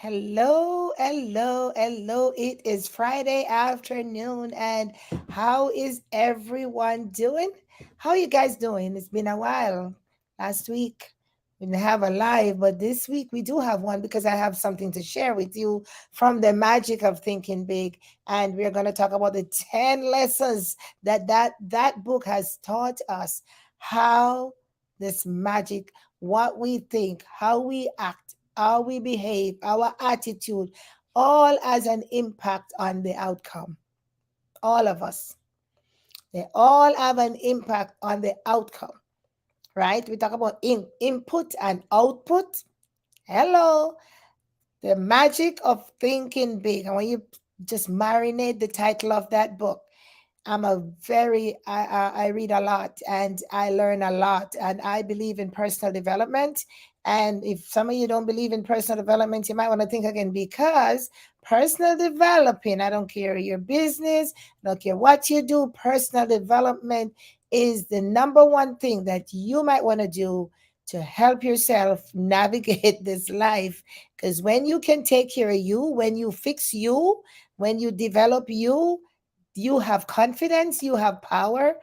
Hello, hello, hello. It is Friday afternoon, and how is everyone doing? How you guys doing? It's been a while. Last week we didn't have a live, but this week we do have one because I have something to share with you from the magic of thinking big, and we're going to talk about the 10 lessons that book has taught us how this magic, what we think, how we act, how we behave, our attitude, all has an impact on the outcome. All of us. They all have an impact on the outcome, right? We talk about input and output. Hello. The magic of thinking big. And when you just marinate the title of that book, I read a lot and I learn a lot and I believe in personal development. And if some of you don't believe in personal development, you might want to think again because personal developing, I don't care your business, I don't care what you do, personal development is the number one thing that you might want to do to help yourself navigate this life. Because when you can take care of you, when you fix you, when you develop you have confidence, you have power.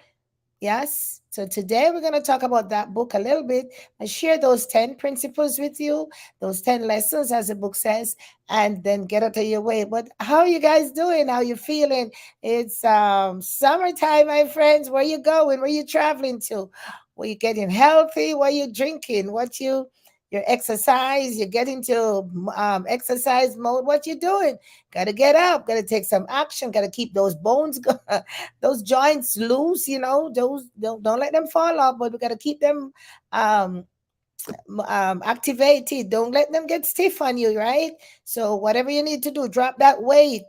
Yes. So today we're going to talk about that book a little bit and share those 10 principles with you, those 10 lessons, as the book says, and then get out of your way. But how are you guys doing? How you feeling? It's summertime, my friends. Where you going? Where you traveling to? Were you getting healthy? What you drinking? Your exercise? You get into exercise mode? What you doing? Got to get up. Got to take some action. Got to keep those bones going. Those joints loose, those don't let them fall off, but we got to keep them um activated. Don't let them get stiff on you, right? So whatever you need to do, drop that weight,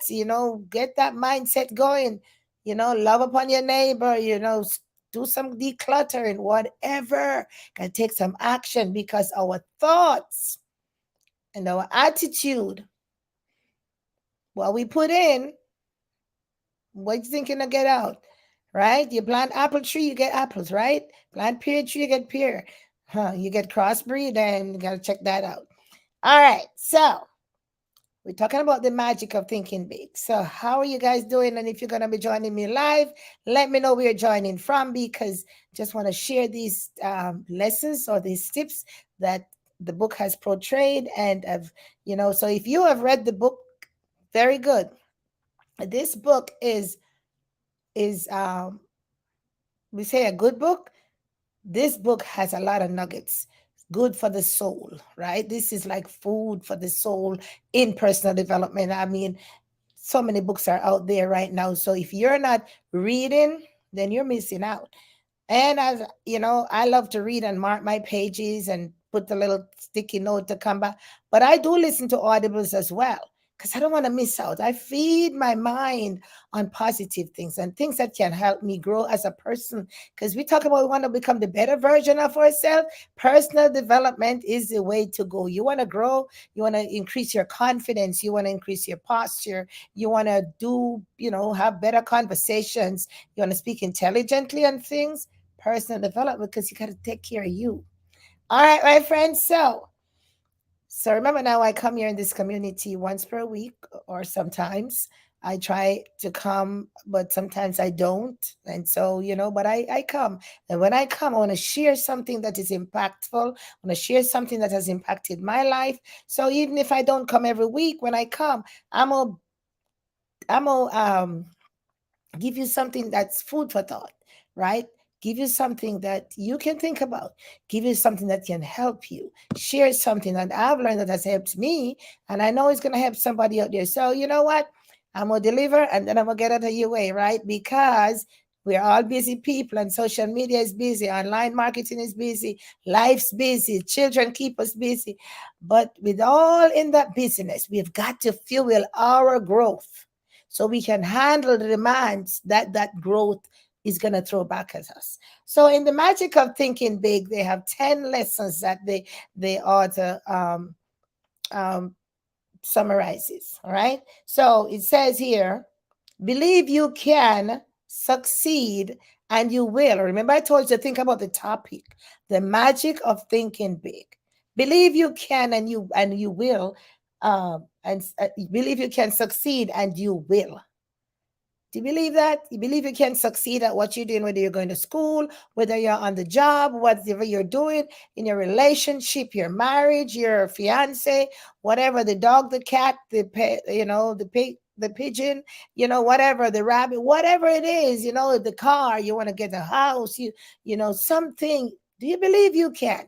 get that mindset going, love upon your neighbor, do some decluttering, whatever. Gotta take some action because our thoughts and our attitude, what we put in, what you think you're gonna get out, right? You plant apple tree, you get apples, right? Plant pear tree, you get pear. You get crossbreed, and you gotta check that out. All right, so we're talking about the magic of thinking big. So how are you guys doing? And if you're gonna be joining me live, let me know where you're joining from because just want to share these lessons or these tips that the book has portrayed. And so if you have read the book, very good. This book is we say a good book. This book has a lot of nuggets. Good for the soul, right? This is like food for the soul in personal development. I mean, so many books are out there right now. So if you're not reading, then you're missing out. And as you know, I love to read and mark my pages and put the little sticky note to come back. But I do listen to audibles as well because I don't want to miss out. I feed my mind on positive things and things that can help me grow as a person. Because we talk about we want to become the better version of ourselves. Personal development is the way to go. You want to grow, you want to increase your confidence, you want to increase your posture, you want to have better conversations, you want to speak intelligently on things, personal development, because you got to take care of you. All right, my friends. So remember now, I come here in this community once per week, or sometimes I try to come, but sometimes I don't. And so, but I come. And when I come, I want to share something that is impactful. I want to share something that has impacted my life. So even if I don't come every week, when I come, I'm gonna give you something that's food for thought, right? Give you something that you can think about, give you something that can help you, share something that I've learned that has helped me, and I know it's going to help somebody out there. So, you know what? I'm going to deliver and then I'm going to get out of your way, right? Because we're all busy people and social media is busy, online marketing is busy, life's busy, children keep us busy. But with all in that business, we've got to fuel our growth so we can handle the demands that growth is going to throw back at us. So in the magic of thinking big, they have 10 lessons that the author um, summarizes. All right. So it says here, believe you can succeed and you will. Remember, I told you to think about the topic, the magic of thinking big. Believe you can and you will. You believe you can succeed, and you will. Do you believe that? You believe you can succeed at what you're doing, whether you're going to school, whether you're on the job, whatever you're doing in your relationship, your marriage, your fiance, whatever, the dog, the cat, the pet, the pig, the pigeon, whatever, the rabbit, whatever it is, the car, you want to get a house, something. Do you believe you can?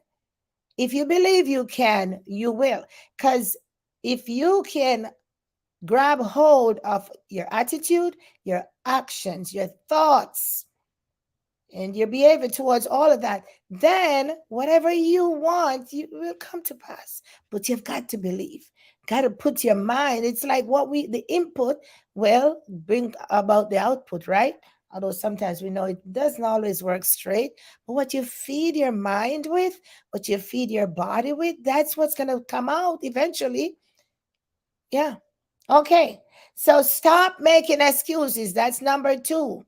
If you believe you can, you will. Because if you can grab hold of your attitude, your actions, your thoughts, and your behavior towards all of that, then whatever you want, you will come to pass. But you've got to believe, got to put your mind. It's like the input will bring about the output, right? Although sometimes we know it doesn't always work straight, but what you feed your mind with, what you feed your body with, that's what's going to come out eventually. Yeah. Okay. So stop making excuses. That's number 2,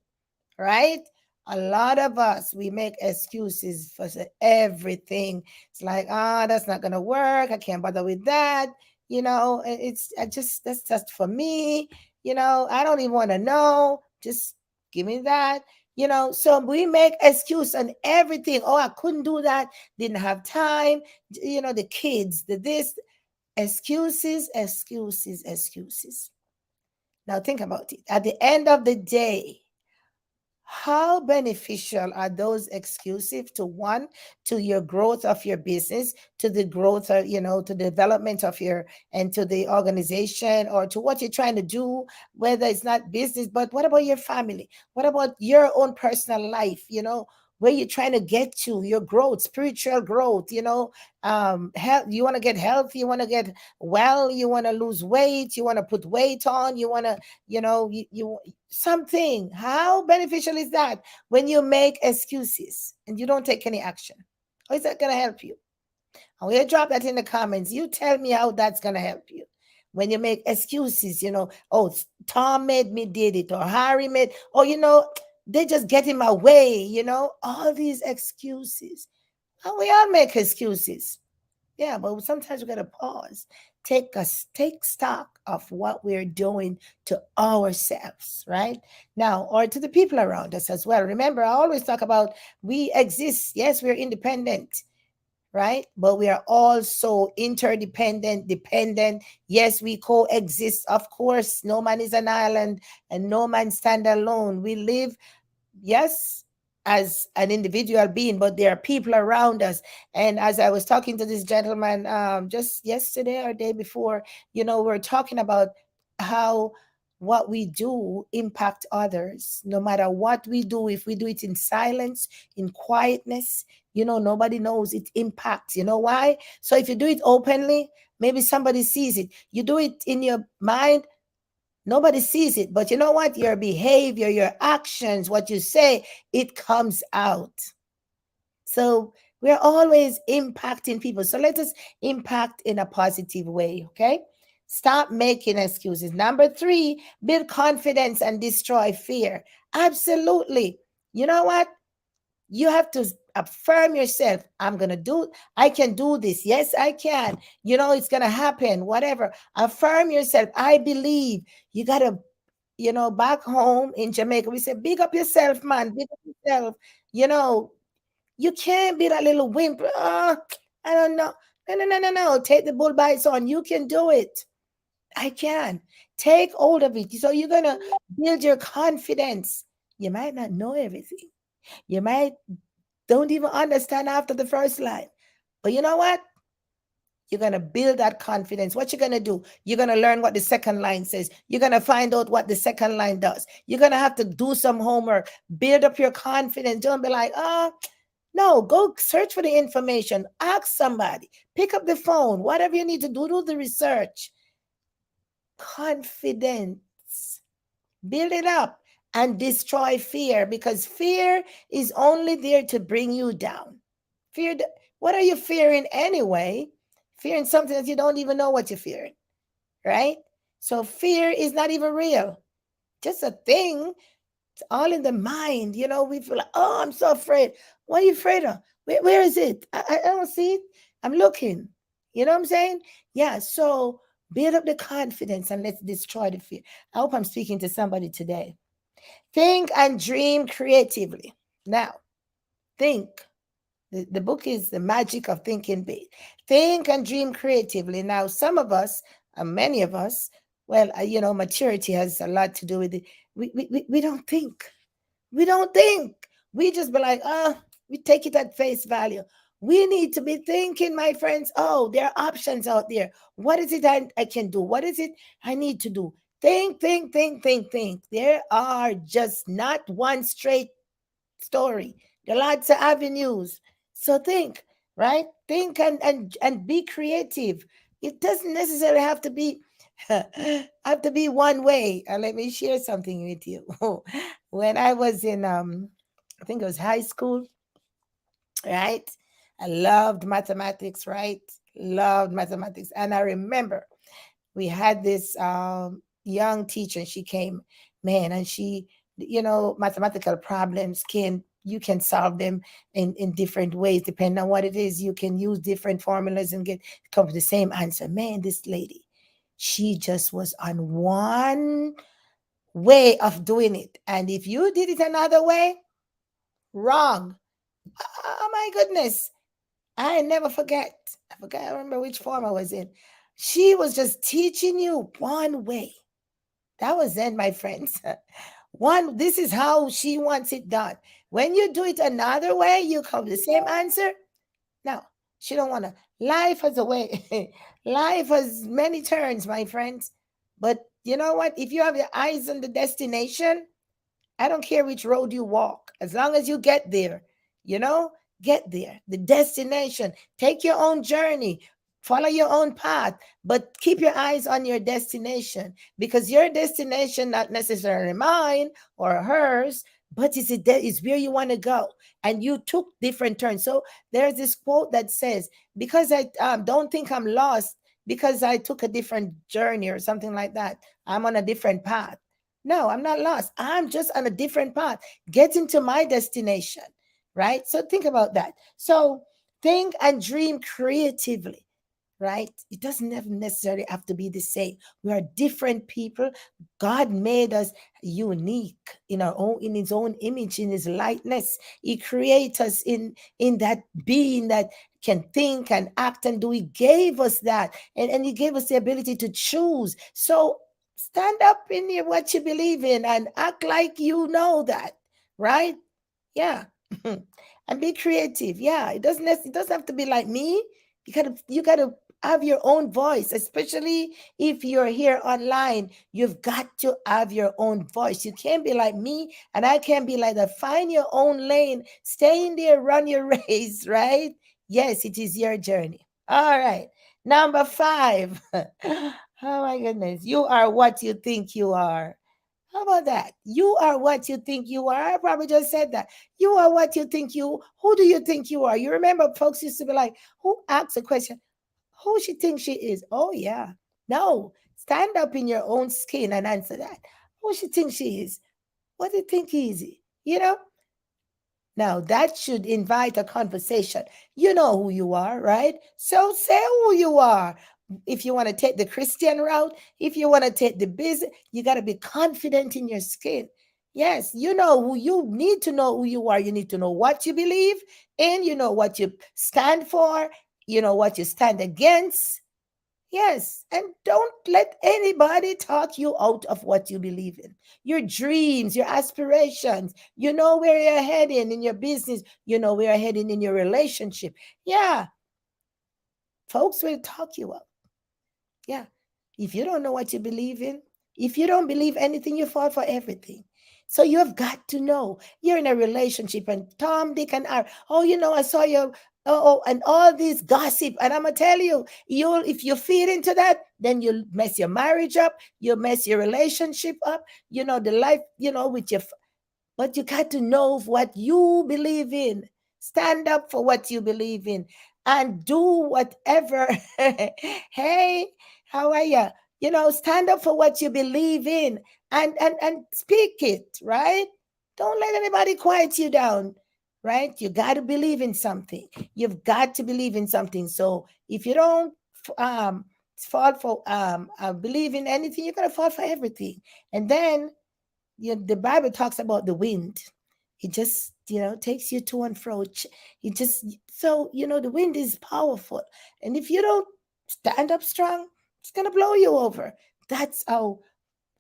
right? A lot of us, we make excuses for everything. It's like, that's not going to work. I can't bother with that. That's just for me. I don't even want to know. Just give me that. So we make excuse on everything. Oh, I couldn't do that. Didn't have time. The kids, the this. Excuses, excuses, excuses. Now think about it. At the end of the day, how beneficial are those excuses to one, to your growth of your business, to the growth of, to the development of and to the organization, or to what you're trying to do, whether it's not business, but what about your family? What about your own personal life? Where you're trying to get to, your growth, spiritual growth, health. You want to get healthy, you want to get well, you want to lose weight, you want to put weight on, you want to, you something. How beneficial is that when you make excuses and you don't take any action? How is that going to help you? I will drop that in the comments. You tell me how that's going to help you. When you make excuses, oh, Tom made me did it, or Harry made, they just get in my way, all these excuses. And we all make excuses. Yeah, but sometimes we got to pause, take stock of what we're doing to ourselves, right? Now, or to the people around us as well. Remember, I always talk about we exist. Yes, we're independent, right? But we are also interdependent, dependent. Yes, we coexist. Of course, no man is an island and no man stand alone. We live, yes, as an individual being, but there are people around us. And as I was talking to this gentleman just yesterday or day before, we're talking about how what we do impact others. No matter what we do, if we do it in silence, in quietness, nobody knows, it impacts. You know why? So if you do it openly, maybe somebody sees it. You do it in your mind, nobody sees it. But you know what? Your behavior, your actions, what you say, it comes out. So we're always impacting people. So let us impact in a positive way, okay? Stop making excuses. Number 3, build confidence and destroy fear. Absolutely. You know what? You have to affirm yourself. I can do this. Yes, I can. It's going to happen, whatever. Affirm yourself. I believe. You got to, back home in Jamaica, we say, big up yourself, man. Big up yourself. You can't be that little wimp. I don't know. No, no, no, no, no. Take the bull by its horn. You can do it. I can. Take hold of it. So you're going to build your confidence. You might not know everything. You might don't even understand after the first line. But you know what? You're going to build that confidence. What you're going to do? You're going to learn what the second line says. You're going to find out what the second line does. You're going to have to do some homework. Build up your confidence. Don't be like, no, go search for the information. Ask somebody. Pick up the phone. Whatever you need to do the research. Confidence. Build it up and destroy fear, because fear is only there to bring you down. Fear, what are you fearing anyway? Fearing something that you don't even know what you're fearing, right? So fear is not even real. Just a thing. It's all in the mind. We feel like, oh, I'm so afraid. What are you afraid of? Where is it? I don't see it. I'm looking. You know what I'm saying? Yeah. So Build up the confidence and let's destroy the fear. I hope I'm speaking to somebody today. Think and dream creatively. Now, think. The book is The Magic of Thinking Big. Think and dream creatively. Now, some of us, many of us, well, maturity has a lot to do with it. We don't think. We don't think. We just be like, oh, we take it at face value. We need to be thinking, my friends. Oh, there are options out there. What is it I can do? What is it I need to do? Think, think, think, think, think. There are just not one straight story. There are lots of avenues. So think, right? Think and be creative. It doesn't necessarily have to be one way. Let me share something with you. When I was in I think it was high school, right? I loved mathematics, right? Loved mathematics. And I remember we had this young teacher, and she came, man, and she, mathematical problems you can solve them in different ways depending on what it is. You can use different formulas and come to the same answer. Man, this lady, she just was on one way of doing it, and if you did it another way, wrong. Oh my goodness, I never forget. I remember which form I was in. She was just teaching you one way. That was then, my friends. This is how she wants it done. When you do it another way, you come to the same answer. No, she don't want to. Life has a way. Life has many turns, my friends. But you know what? If you have your eyes on the destination, I don't care which road you walk, as long as you get there, you know, get there. The destination. Take your own journey. Follow your own path, but keep your eyes on your destination, because your destination not necessarily mine or hers, but is where you want to go. And you took different turns. So there's this quote that says, "Because I don't think I'm lost because I took a different journey," or something like that. I'm on a different path. No, I'm not lost. I'm just on a different path, getting to my destination, right? So think about that. So think and dream creatively, right? It doesn't necessarily have to be the same. We are different people. God made us unique in his own image, in his likeness. He created us in that being that can think and act and do. He gave us that, and he gave us the ability to choose. So stand up in what you believe in and act like you know that, right? Yeah. And be creative. Yeah, it doesn't have to be like me. You gotta have your own voice, especially if you're here online. You've got to have your own voice. You can't be like me, and I can't be like that. Find your own lane, stay in there, run your race, right? Yes, it is your journey. All right. Number 5. Oh my goodness. You are what you think you are. How about that? You are what you think you are. I probably just said that. You are what you think who do you think you are? You remember folks used to be like, who asks a question? Who she thinks she is? Oh yeah. No. Stand up in your own skin and answer that. Who she thinks she is? What do you think easy? You know? Now that should invite a conversation. You know who you are, right? So say who you are. If you want to take the Christian route, if you want to take the business, you got to be confident in your skin. Yes, you know who you need to know who you are. You need to know what you believe, and you know what you stand for, you know what you stand against. Yes, and don't let anybody talk you out of what you believe in. Your dreams, your aspirations, you know where you're heading in your business, you know where you're heading in your relationship. Yeah, folks will talk you up. Yeah. If you don't know what you believe in, if you don't believe anything, you fall for everything. So you have got to know you're in a relationship, and Tom, Dick, and R. Oh, I saw you. And all this gossip. And I'm gonna tell you, if you feed into that, then you'll mess your marriage up, you'll mess your relationship up, the life, with your but you got to know what you believe in. Stand up for what you believe in and do whatever. Hey, how are you? Stand up for what you believe in and speak it, right? Don't let anybody quiet you down, right? You got to believe in something. You've got to believe in something. So if you don't um fall for believe in anything, you're gonna fall for everything. And then the Bible talks about the wind. It just takes you to and fro. It just so the wind is powerful, and if you don't stand up strong, it's gonna blow you over. That's how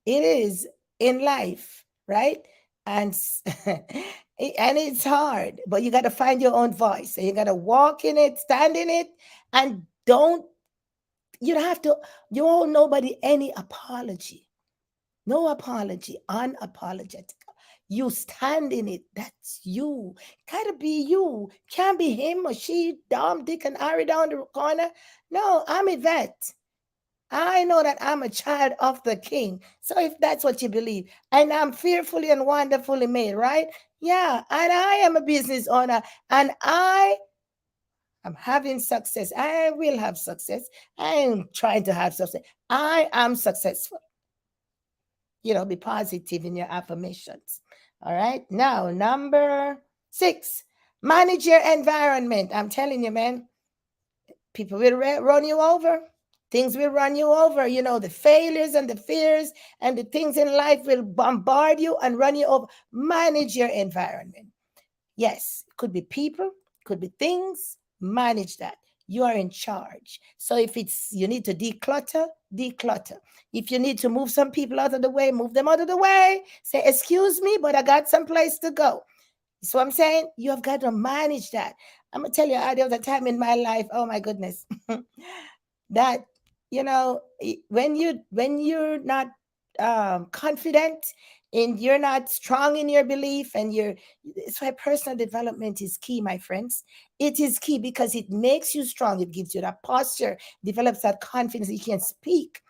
it is in life, right? And and it's hard, but you got to find your own voice, and you got to walk in it, stand in it, and don't you don't have to you owe nobody any apology. No apology, unapologetic. You stand in it. That's you. Gotta be you. Can't be him or she, Dom, Dick, and Harry down the corner. No, I'm Yvette. I know that I'm a child of the King. So if that's what you believe, and I'm fearfully and wonderfully made, right? Yeah, and I am a business owner, and I am having success. I will have success. I am trying to have success. I am successful. Be positive in your affirmations. All right. Now, number 6, manage your environment. I'm telling you, man, people will run you over. Things will run you over. The failures and the fears and the things in life will bombard you and run you over. Manage your environment. Yes, it could be people, could be things. Manage that. You are in charge. So if it's you need to declutter, declutter. If you need to move some people out of the way, move them out of the way. Say, excuse me, but I got some place to go. So I'm saying you have got to manage that. I'm gonna tell you, there was a time in my life, oh my goodness, that when you're not confident and you're not strong in your belief, and it's why personal development is key, my friends. It is key because it makes you strong. It gives you that posture, develops that confidence. You can speak.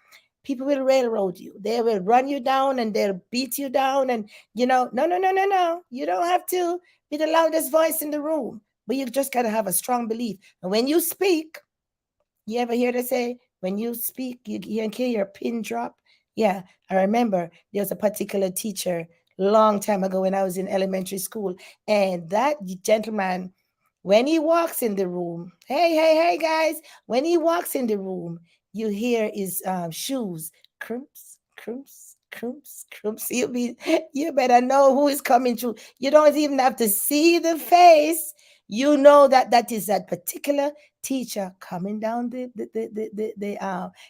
People will railroad you. They will run you down and they'll beat you down. And no, no, no, no, no. You don't have to be the loudest voice in the room, but you just got to have a strong belief. And when you speak, you ever hear they say, when you speak, you can hear your pin drop? Yeah, I remember there was a particular teacher long time ago when I was in elementary school, and that gentleman, when he walks in the room, hey, hey, hey, guys, when he walks in the room, you hear his shoes crumps, crumps, crumps, crumps. You better know who is coming through. You don't even have to see the face. You know that is that particular teacher coming down the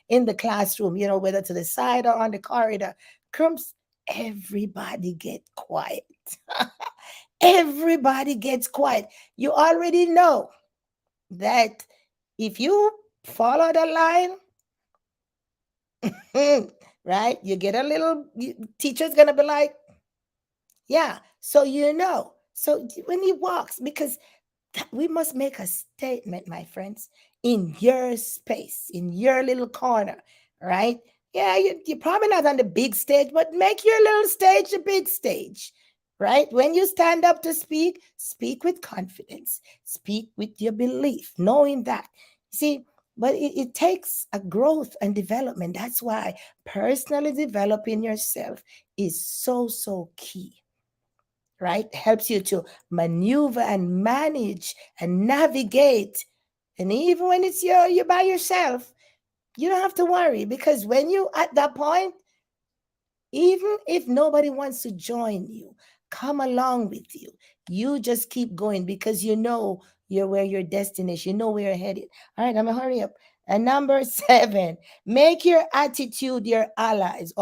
in the classroom, whether to the side or on the corridor. Crumbs, everybody get quiet. Everybody gets quiet. You already know that if you follow the line, right, you get a little, teacher's gonna be like, yeah, so So when he walks, because we must make a statement, my friends, in your space, in your little corner, right? Yeah, you're probably not on the big stage, but make your little stage a big stage, right? When you stand up to speak, speak with confidence, speak with your belief, knowing that. See, but it takes a growth and development. That's why personally developing yourself is so, so key, right? Helps you to maneuver and manage and navigate. And even when you're by yourself, you don't have to worry, because when you at that point, even if nobody wants to join you, come along with you. You just keep going because you're where your destination, where you're headed. All right, I'm gonna hurry up. And number 7, make your attitude your allies.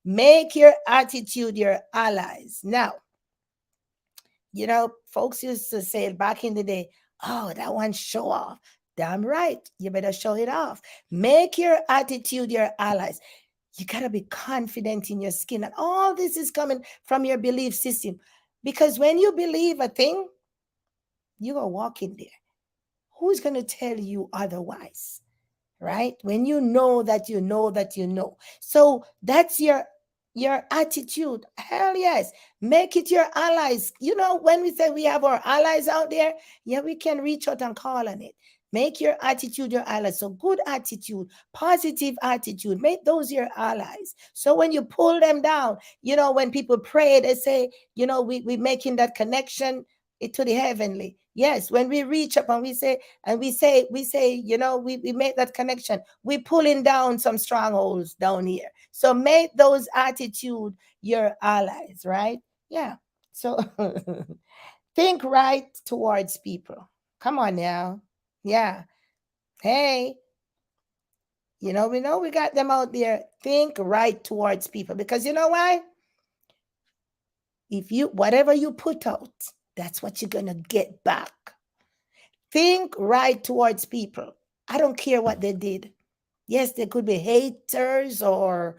Make your attitude your allies. Now, folks used to say it back in the day, oh, that one show off. Damn right. You better show it off. Make your attitude your allies. You got to be confident in your skin. And all this is coming from your belief system. Because when you believe a thing, you're going to walk in there. Who's going to tell you otherwise? Right? When you know that you know that you know. So that's your attitude. Hell yes. Make it your allies. When we say we have our allies out there, yeah, we can reach out and call on it. Make your attitude your allies. So good attitude, positive attitude, make those your allies. So when you pull them down, when people pray, they say, we making that connection. it to the heavenly. Yes, when we reach up and we say, we make that connection. We pulling down some strongholds down here. So make those attitude your allies, right? Yeah. So think right towards people. Come on now. Yeah. Hey, we know we got them out there. Think right towards people because you know why? If you whatever you put out, that's what you're gonna get back. Think right towards people. I don't care what they did. Yes, there could be haters or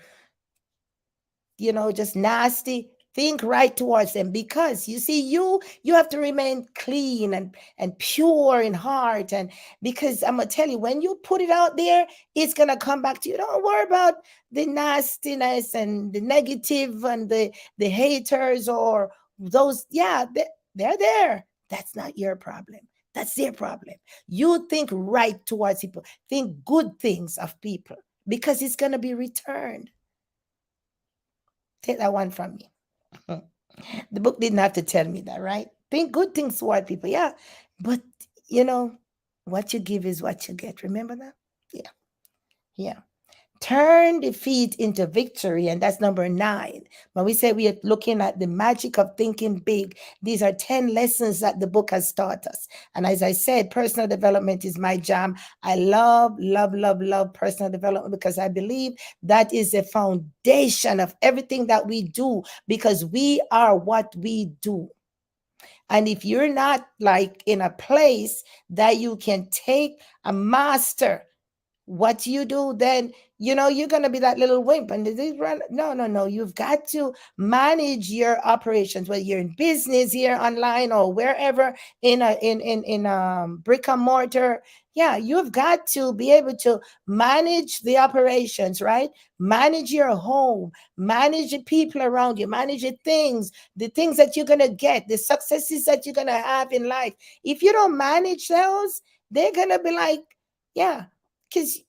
just nasty. Think right towards them because you see, you have to remain clean and pure in heart. And because I'm gonna tell you, when you put it out there, it's gonna come back to you. Don't worry about the nastiness and the negative and the haters or those. Yeah, they're there. That's not your problem. That's their problem. You think right towards people. Think good things of people because it's gonna be returned. Take that one from me. The book didn't have to tell me that, right? Think good things toward people, yeah. But you know, what you give is what you get. Remember that? Yeah, yeah. Turn defeat into victory, and that's number 9. When we say we are looking at the magic of thinking big, these are 10 lessons that the book has taught us. And as I said, personal development is my jam. I love, love, love, love personal development because I believe that is the foundation of everything that we do because we are what we do. And if you're not like in a place that you can take a master what you do, then you're going to be that little wimp and they run. No, no, no, you've got to manage your operations, whether you're in business here online or wherever, in a brick and mortar. Yeah, you've got to be able to manage the operations, right? Manage your home, manage the people around you, manage the things that you're going to get, the successes that you're going to have in life. If you don't manage those, they're going to be like, yeah, because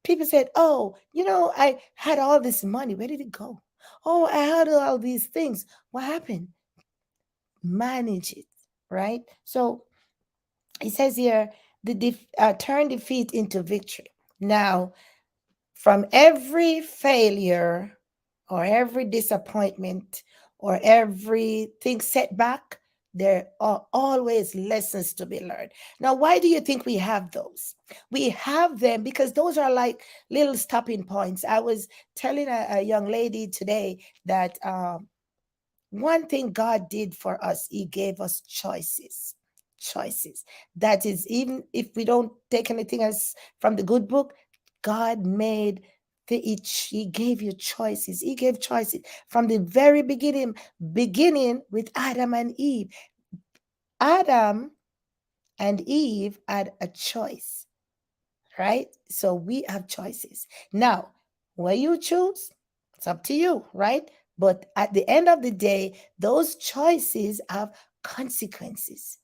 people said, oh, I had all this money. Where did it go? Oh, I had all these things. What happened? Manage it, right? So it says here, turn defeat into victory. Now, from every failure or every disappointment or everything setback, there are always lessons to be learned. Now, why do you think we have those? We have them because those are like little stopping points. I was telling a young lady today that one thing God did for us, He gave us choices. Choices. That is, even if we don't take anything else from the good book, God made He gave you choices. He gave choices from the very beginning with Adam and Eve. Adam and Eve had a choice, right? So we have choices. Now, what you choose, it's up to you, right? But at the end of the day, those choices have consequences,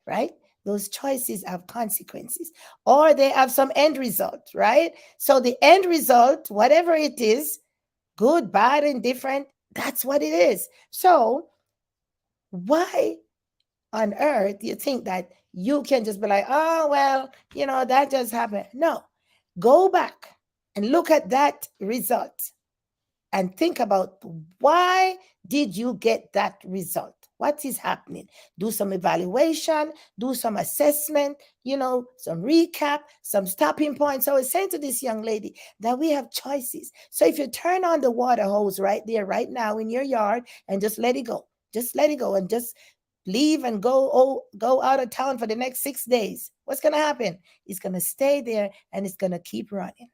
right? Those choices have consequences, or they have some end result, right? So the end result, whatever it is, good, bad, indifferent, that's what it is. So why on earth you think that you can just be like, oh, well, that just happened? No, go back and look at that result and think about why did you get that result? What is happening? Do some evaluation, do some assessment, some recap, some stopping points. So I was saying to this young lady that we have choices. So if you turn on the water hose right there, right now in your yard and just let it go, and just leave and go out of town for the next 6 days, what's going to happen? It's going to stay there and it's going to keep running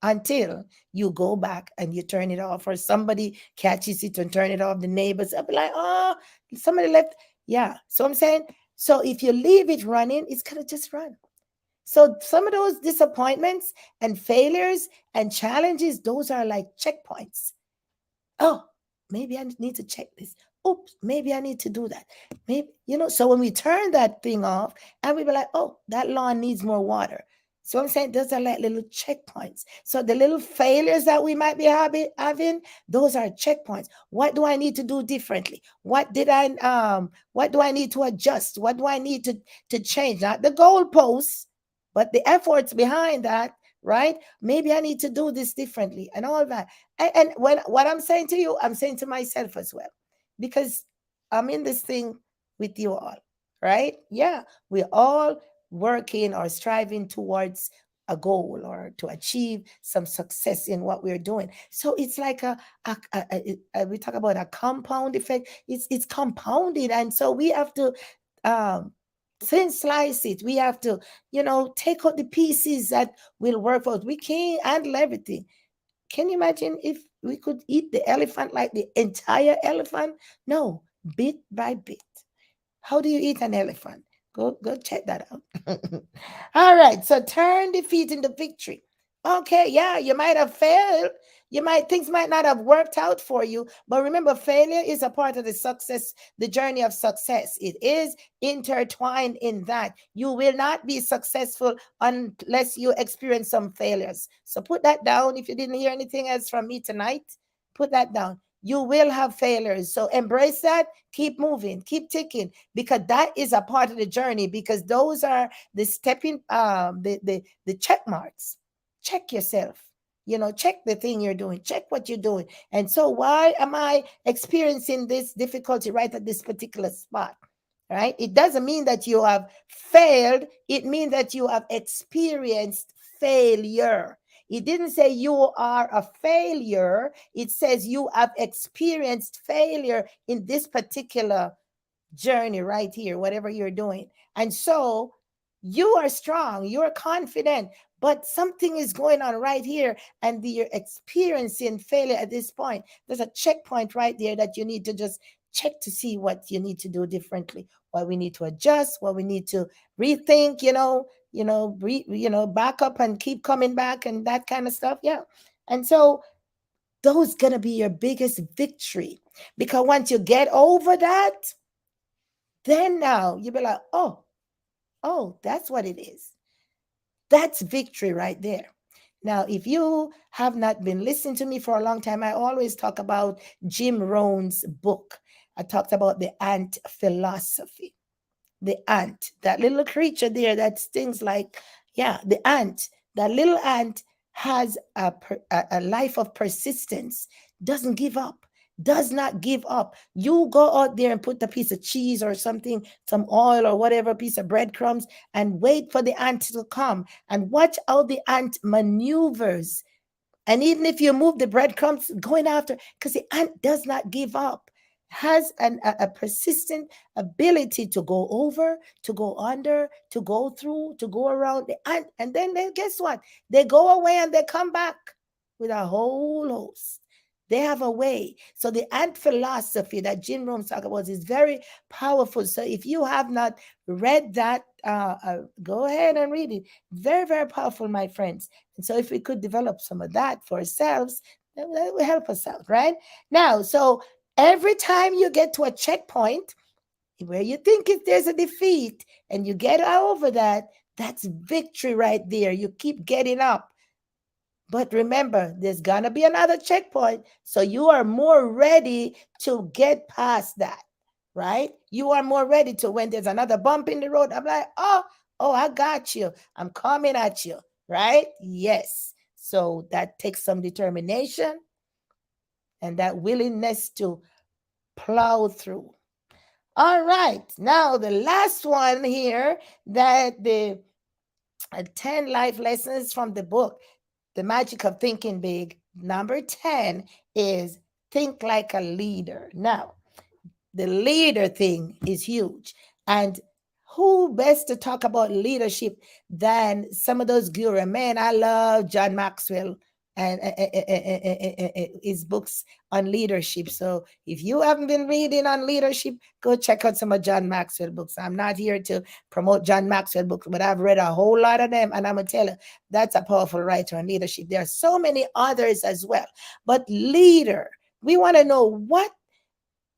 until you go back and you turn it off, or somebody catches it and turn it off. The neighbors will be like, oh, somebody left. Yeah. So I'm saying, so if you leave it running, it's going to just run. So some of those disappointments and failures and challenges, those are like checkpoints. Oh, maybe I need to check this. Oops, maybe I need to do that. Maybe, so when we turn that thing off and we be like, oh, that lawn needs more water. So I'm saying those are like little checkpoints. So the little failures that we might be having, those are checkpoints. What do I need to do differently? What do I need to adjust? What do I need to change? Not the goalposts, but the efforts behind that, right? Maybe I need to do this differently and all that. And when what I'm saying to you, I'm saying to myself as well. Because I'm in this thing with you all, right? Yeah, we all working or striving towards a goal or to achieve some success in what we're doing. So it's like we talk about a compound effect. It's compounded, and so we have to um thin slice it. We have to, take out the pieces that will work for us. We can't handle everything. Can you imagine if we could eat the elephant like the entire elephant? No, bit by bit. How do you eat an elephant? Go check that out. All right, so turn defeat into victory. Okay, yeah, you might have failed. Things might not have worked out for you, but remember, failure is a part of the success, the journey of success. It is intertwined in that. You will not be successful unless you experience some failures. So put that down. If you didn't hear anything else from me tonight, put that down. You will have failures. So embrace that, keep moving, keep ticking, because that is a part of the journey, because those are the stepping the check marks. Check yourself. Check the thing you're doing, check what you're doing. And so why am I experiencing this difficulty right at this particular spot? Right? It doesn't mean that you have failed, it means that you have experienced failure. It didn't say you are a failure. It says you have experienced failure in this particular journey right here, whatever you're doing. And so you are strong, you're confident, but something is going on right here, and you're experiencing failure at this point. There's a checkpoint right there that you need to just check to see what you need to do differently, what we need to adjust, what we need to rethink, back up and keep coming back and that kind of stuff. Yeah. And so those gonna be your biggest victory, because once you get over that, then now you'll be like, oh, that's what it is. That's victory right there. Now, if you have not been listening to me for a long time, I always talk about Jim Rohn's book. I talked about the ant philosophy. The ant, that little creature there that stings like, yeah, the ant, that little ant has a life of persistence, doesn't give up, does not give up. You go out there and put a piece of cheese or something, some oil or whatever, piece of breadcrumbs, and wait for the ant to come and watch how the ant maneuvers. And even if you move the breadcrumbs, going after, because the ant does not give up, has a persistent ability to go over, to go under, to go through, to go around the ant. And then guess what? They go away and they come back with a whole host. They have a way. So the ant philosophy that Jim Rohn talked about is very powerful. So if you have not read that, go ahead and read it. Very, very powerful, my friends. And so if we could develop some of that for ourselves, that will help us out, right? Now, so every time you get to a checkpoint where you think there's a defeat and you get over that, that's victory right there. You keep getting up. But remember, there's gonna be another checkpoint. So you are more ready to get past that, right? You are more ready to, when there's another bump in the road, I'm like, oh, I got you. I'm coming at you, right? Yes. So that takes some determination and that willingness to plow through. All right. Now the last one here, that the 10 life lessons from the book, The Magic of Thinking Big. Number 10 is think like a leader. Now, the leader thing is huge. And who best to talk about leadership than some of those guru? Man, I love John Maxwell and his books on leadership. So if you haven't been reading on leadership, go check out some of John Maxwell books. I'm not here to promote John Maxwell books, but I've read a whole lot of them, and I'm gonna tell you, that's a powerful writer on leadership. There are so many others as well, but leader, we want to know, what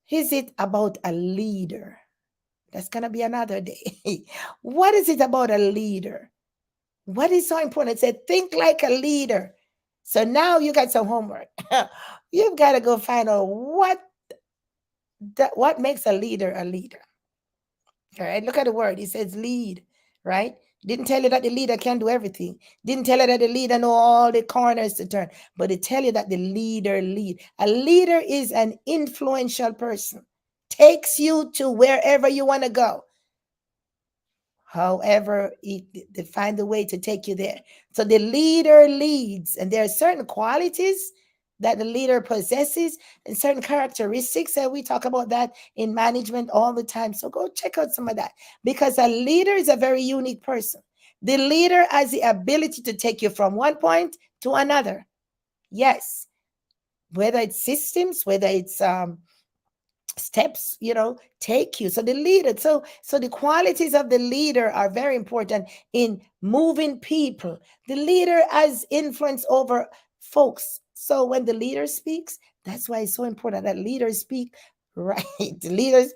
is it about a leader? That's going to be another day. What is it about a leader? What is so important? It said, think like a leader. So now you got some homework. You've got to go find out what makes a leader a leader. All right, look at the word. It says lead, right? Didn't tell you that the leader can do everything. Didn't tell you that the leader know all the corners to turn. But it tell you that the leader lead. A leader is an influential person. Takes you to wherever you want to go. However, they find a way to take you there. So the leader leads, and there are certain qualities that the leader possesses and certain characteristics. And we talk about that in management all the time. So go check out some of that, because a leader is a very unique person. The leader has the ability to take you from one point to another. Yes, whether it's systems, whether it's steps, take you. So the leader, so the qualities of the leader are very important in moving people. The leader has influence over folks. So when the leader speaks, that's why it's so important that leaders speak right. Leaders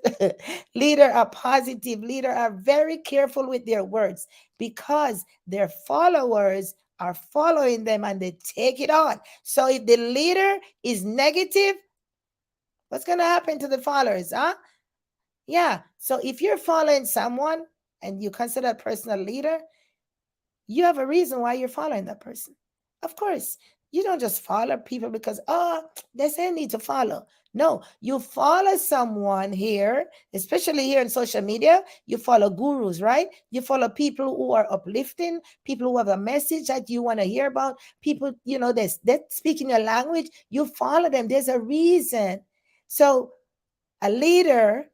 leader are positive, leader are very careful with their words, because their followers are following them and they take it on. So if the leader is negative, what's going to happen to the followers? Huh? Yeah. So if you're following someone and you consider a person a leader, you have a reason why you're following that person. Of course, you don't just follow people because, oh, they say need to follow. No, you follow someone here, especially here in social media. You follow gurus, right? You follow people who are uplifting, people who have a message that you want to hear about, people, that speak in your language. You follow them. There's a reason. So a leader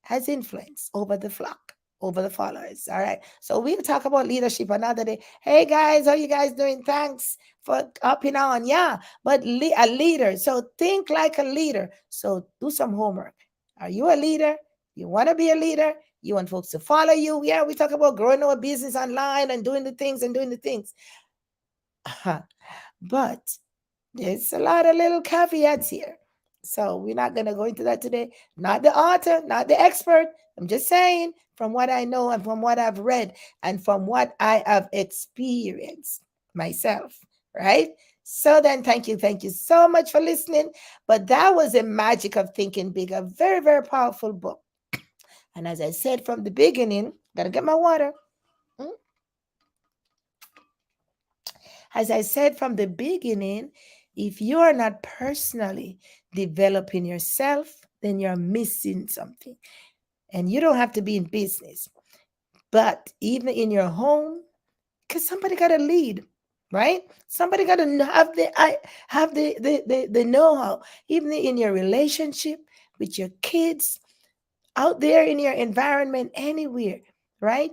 has influence over the flock, over the followers. All right. So we'll talk about leadership another day. Hey guys, how you guys doing? Thanks for hopping on. Yeah, but a leader. So think like a leader. So do some homework. Are you a leader? You want to be a leader? You want folks to follow you? Yeah, we talk about growing our business online and doing the things and doing the things. But there's a lot of little caveats here. So we're not going to go into that today. Not the author, not the expert. I'm just saying from what I know and from what I've read and from what I have experienced myself, right? So then, thank you so much for listening. But that was the magic of Thinking Big, a very, very powerful book. And as I said from the beginning, gotta get my water. As I said from the beginning, if you are not personally developing yourself, then you're missing something. And you don't have to be in business, but even in your home, because somebody got to lead, right? Somebody got to have the know-how, even in your relationship with your kids, out there in your environment, anywhere, right?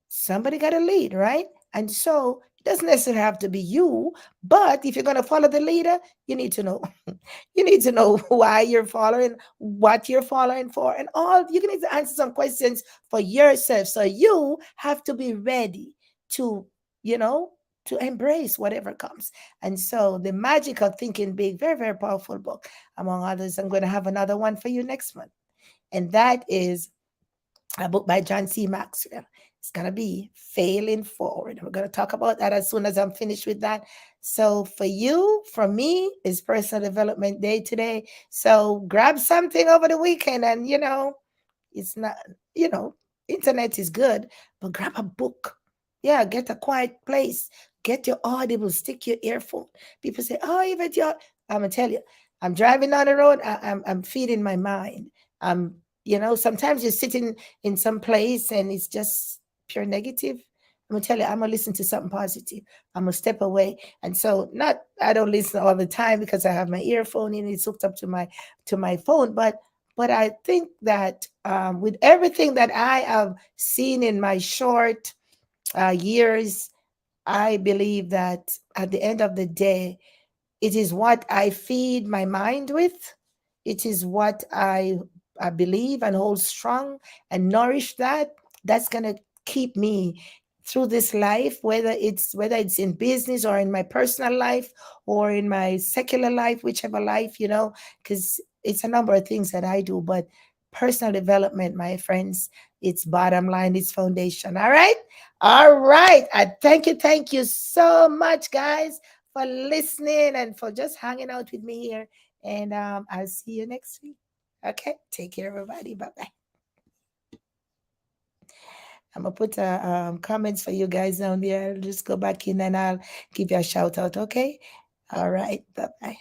Somebody got to lead, right? And so it doesn't necessarily have to be you, but if you're going to follow the leader, you need to know. You need to know why you're following, what you're following for, and all. You need to answer some questions for yourself. So you have to be ready to, you know, to embrace whatever comes. And so the magic of Thinking Big, very, very powerful book. Among others, I'm going to have another one for you next month. And that is a book by John C. Maxwell. It's going to be Failing Forward. We're going to talk about that as soon as I'm finished with that. So for you, for me, it's Personal Development Day today. So grab something over the weekend and, it's not, internet is good, but grab a book. Yeah, get a quiet place. Get your Audible, stick your earphone. People say, oh, even your, I'm going to tell you, I'm driving down the road, I'm feeding my mind. Sometimes you're sitting in some place and it's just pure negative. I'm gonna tell you, I'm gonna listen to something positive. I'm gonna step away. And so not I don't listen all the time because I have my earphone and it's hooked up to my phone, but I think that with everything that I have seen in my short years, I believe that at the end of the day, it is what I feed my mind with. It is what I believe and hold strong and nourish that. That's gonna keep me through this life, whether it's in business or in my personal life or in my secular life, whichever life, because it's a number of things that I do. But personal development, my friends. It's bottom line, it's foundation. All right. All right. I thank you so much, guys, for listening and for just hanging out with me here. And I'll see you next week. Okay. Take care, everybody. Bye bye. I'm gonna put comments for you guys down there. I'll just go back in and I'll give you a shout out. Okay. All right. Bye bye.